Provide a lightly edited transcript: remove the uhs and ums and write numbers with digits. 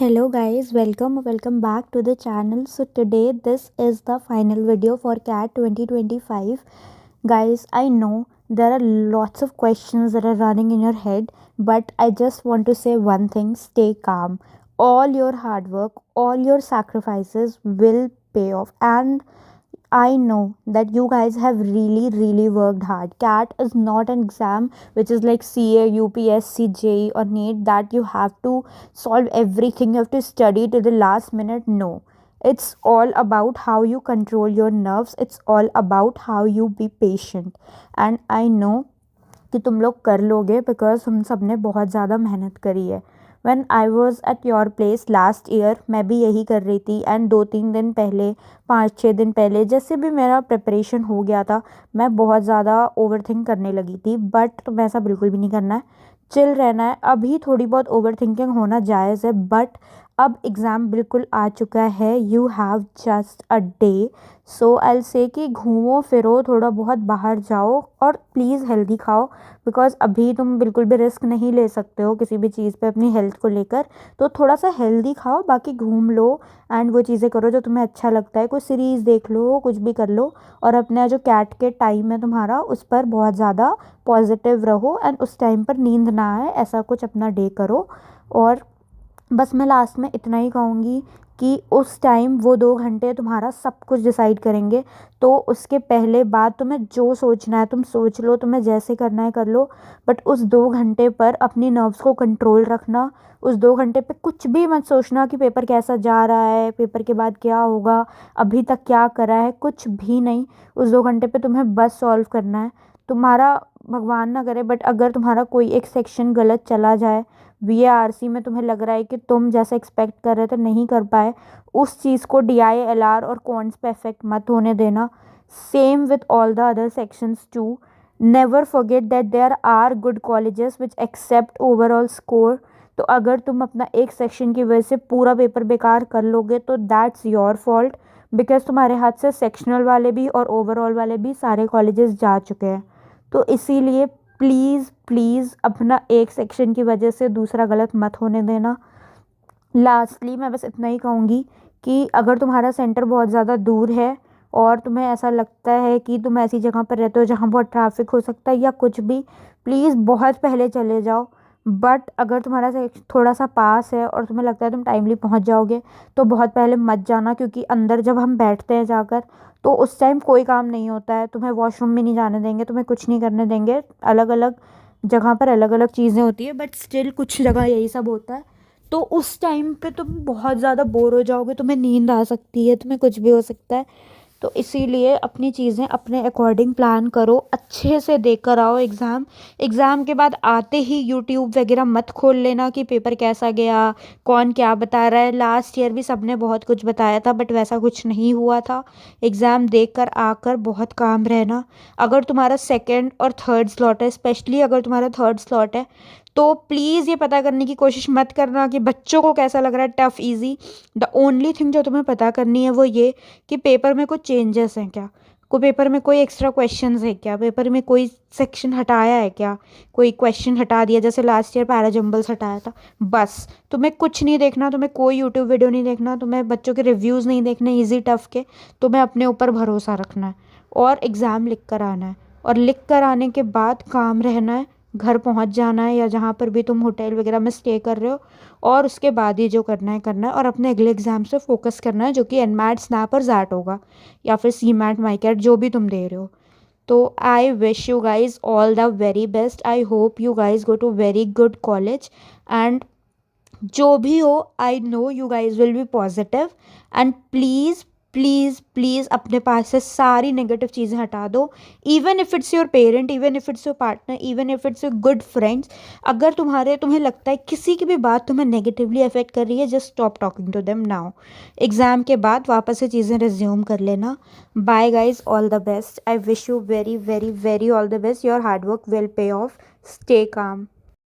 Hello guys, welcome back to the channel. So today this is the final video for CAT 2025. Guys, I know there are lots of questions that are running in your head, but I just want to say one thing: stay calm. All your hard work, all your sacrifices will pay off, and I know that you guys have really worked hard. CAT is not an exam which is like CA, UPSC, JEE, or NEET that you have to solve everything. You have to study to the last minute. No. It's all about how you control your nerves. It's all about how you be patient. And I know कि तुम लोग कर लोगे because हम सब ने बहुत ज़्यादा मेहनत करी है. When I was at your place last year मैं भी यही कर रही थी, एंड 2-3 दिन पहले, 5-6 दिन पहले जैसे भी मेरा प्रिपरेशन हो गया था, मैं बहुत ज़्यादा ओवर थिंक करने लगी थी. बट वैसा बिल्कुल भी नहीं करना है, चिल रहना है. अभी थोड़ी बहुत ओवर थिंकिंग होना जायज़ है, बट अब एग्ज़ाम बिल्कुल आ चुका है. You have just a day. So I say कि घूमो फिरो, थोड़ा बहुत बाहर जाओ, और प्लीज़ हेल्दी खाओ. बिकॉज अभी तुम बिल्कुल भी रिस्क नहीं ले सकते हो किसी भी चीज़ पे अपनी हेल्थ को लेकर. तो थोड़ा सा हेल्दी खाओ, बाकी घूम लो एंड वो चीज़ें करो जो तुम्हें अच्छा लगता है. कोई सीरीज़ देख लो, कुछ भी कर लो, और अपना जो कैट के टाइम है तुम्हारा उस पर बहुत ज़्यादा पॉजिटिव रहो, एंड उस टाइम पर नींद ना आए ऐसा कुछ अपना डे करो. और बस मैं लास्ट में इतना ही कहूँगी कि उस टाइम वो 2 घंटे तुम्हारा सब कुछ डिसाइड करेंगे. तो उसके पहले बाद तुम्हें जो सोचना है तुम सोच लो, तुम्हें जैसे करना है कर लो, बट उस 2 घंटे पर अपनी नर्व्स को कंट्रोल रखना. उस 2 घंटे पे कुछ भी मत सोचना कि पेपर कैसा जा रहा है, पेपर के बाद क्या होगा, अभी तक क्या करा है, कुछ भी नहीं. उस 2 घंटे पे तुम्हें बस सॉल्व करना है. तुम्हारा भगवान ना करे, बट अगर तुम्हारा कोई एक सेक्शन गलत चला जाए, VARC में तुम्हें लग रहा है कि तुम जैसा एक्सपेक्ट कर रहे थे नहीं कर पाए, उस चीज़ को DILR और कॉन्स पे इफेक्ट मत होने देना. Same with all the other sections too. Never forget that there are good colleges which accept overall score. तो अगर तुम अपना एक सेक्शन की वजह से पूरा पेपर बेकार कर लोगे तो दैट्स योर फॉल्ट, बिकॉज तुम्हारे हाथ से सेक्शनल वाले भी और ओवरऑल वाले भी सारे कॉलेजेस जा चुके हैं. तो इसीलिए प्लीज़ अपना एक सेक्शन की वजह से दूसरा गलत मत होने देना. लास्टली मैं बस इतना ही कहूँगी कि अगर तुम्हारा सेंटर बहुत ज़्यादा दूर है और तुम्हें ऐसा लगता है कि तुम ऐसी जगह पर रहते हो जहाँ बहुत ट्रैफिक हो सकता है या कुछ भी, प्लीज़ बहुत पहले चले जाओ. बट अगर तुम्हारा थोड़ा सा पास है और तुम्हें लगता है तुम टाइमली पहुँच जाओगे तो बहुत पहले मत जाना, क्योंकि अंदर जब हम बैठते हैं जाकर तो उस टाइम कोई काम नहीं होता है. तुम्हें वॉशरूम भी नहीं जाने देंगे, तुम्हें कुछ नहीं करने देंगे. अलग अलग जगह पर अलग अलग चीज़ें होती है, बट स्टिल कुछ जगह यही सब होता है. तो उस टाइम पे तुम बहुत ज़्यादा बोर हो जाओगे, तुम्हें नींद आ सकती है, तुम्हें कुछ भी हो सकता है. तो इसीलिए अपनी चीज़ें अपने अकॉर्डिंग प्लान करो, अच्छे से देख कर आओ एग्ज़ाम. एग्ज़ाम के बाद आते ही यूट्यूब वगैरह मत खोल लेना कि पेपर कैसा गया, कौन क्या बता रहा है. लास्ट ईयर भी सबने बहुत कुछ बताया था, बट वैसा कुछ नहीं हुआ था. एग्ज़ाम देख कर आकर बहुत काम रहना. अगर तुम्हारा सेकेंड और थर्ड स्लॉट है, स्पेशली अगर तुम्हारा थर्ड स्लॉट है, तो प्लीज़ ये पता करने की कोशिश मत करना कि बच्चों को कैसा लग रहा है, tough easy. The only thing जो तुम्हें पता करनी है वो ये कि पेपर में कुछ चेंजेस हैं क्या, को पेपर में कोई एक्स्ट्रा क्वेश्चंस है क्या, पेपर में कोई सेक्शन हटाया है क्या, कोई क्वेश्चन हटा दिया जैसे लास्ट ईयर पैराजम्बल्स हटाया था. बस तुम्हें कुछ नहीं देखना, तुम्हें कोई यूट्यूब वीडियो नहीं देखना, तुम्हें बच्चों के रिव्यूज़ नहीं देखने ईजी टफ़ के. तुम्हें अपने ऊपर भरोसा रखना है और एग्ज़ाम लिख कर आना है. और लिख कर आने के बाद काम रहना है, घर पहुंच जाना है या जहाँ पर भी तुम होटल वगैरह में स्टे कर रहे हो, और उसके बाद ही जो करना है करना है, और अपने अगले एग्ज़ाम से फोकस करना है जो कि NMAT, स्नैप और जैट होगा, या फिर CMAT, माईकैट जो भी तुम दे रहे हो. तो I wish you guys all the very best. I hope you guys go to very good college, and जो भी हो I know you guys will be positive. And please अपने पास से सारी नेगेटिव चीज़ें हटा दो. Even if it's your parent, even if it's your partner, even if it's your good friends, अगर तुम्हें लगता है किसी की भी बात तुम्हें नेगेटिवली अफेक्ट कर रही है, just stop talking to them now. Exam के बाद वापस से चीज़ें रिज्यूम कर लेना. Bye guys, all the best. I wish you very all the best. Your hard work will pay off. Stay काम.